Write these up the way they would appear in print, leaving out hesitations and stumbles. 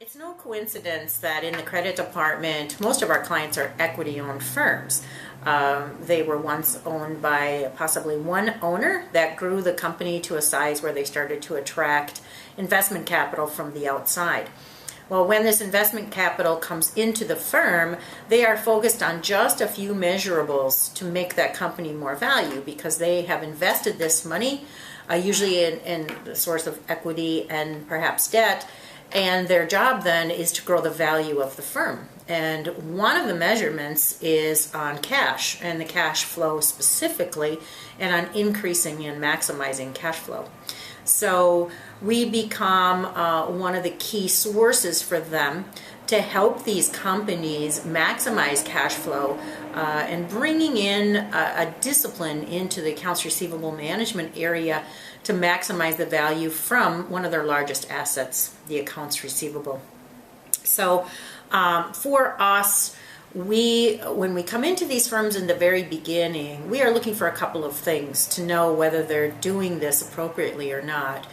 It's no coincidence that in the credit department, most of our clients are equity-owned firms. They were once owned by possibly one owner that grew the company to a size where they started to attract investment capital from the outside. Well, when this investment capital comes into the firm, they are focused on just a few measurables to make that company more value because they have invested this money, usually in the source of equity and perhaps debt, and their job then is to grow the value of the firm. And one of the measurements is on cash and the cash flow specifically, and on increasing and maximizing cash flow. So we become one of the key sources for them to help these companies maximize cash flow and bringing in a discipline into the accounts receivable management area to maximize the value from one of their largest assets, the accounts receivable. So for us, when we come into these firms in the very beginning, we are looking for a couple of things to know whether they're doing this appropriately or not.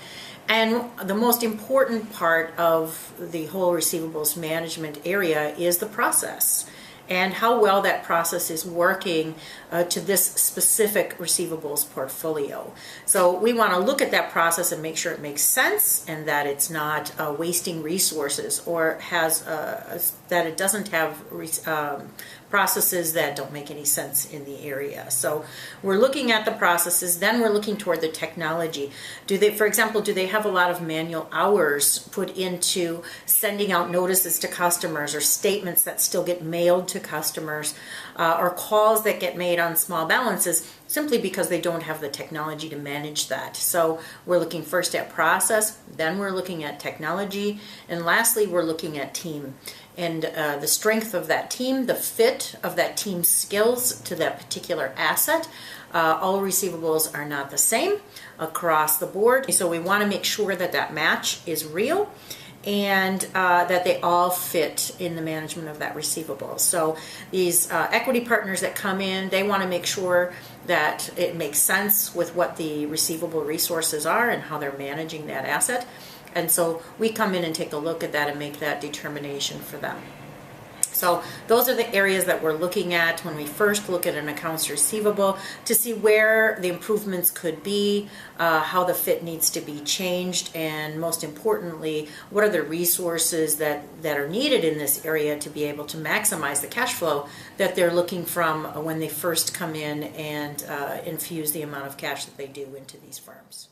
And the most important part of the whole receivables management area is the process and how well that process is working to this specific receivables portfolio. So we want to look at that process and make sure it makes sense and that it's not wasting resources or has that it doesn't have processes that don't make any sense in the area. So we're looking at the processes, then we're looking toward the technology. For example, do they have a lot of manual hours put into sending out notices to customers or statements that still get mailed to customers or calls that get made on small balances simply because they don't have the technology to manage that? So we're looking first at process, then we're looking at technology, and lastly we're looking at team. And the strength of that team, the fit of that team's skills to that particular asset. All receivables are not the same across the board. So we want to make sure that that match is real and that they all fit in the management of that receivable. So these equity partners that come in, they want to make sure that it makes sense with what the receivable resources are and how they're managing that asset. And so we come in and take a look at that and make that determination for them. So those are the areas that we're looking at when we first look at an accounts receivable to see where the improvements could be, how the fit needs to be changed, and most importantly, what are the resources that are needed in this area to be able to maximize the cash flow that they're looking from when they first come in and infuse the amount of cash that they do into these firms.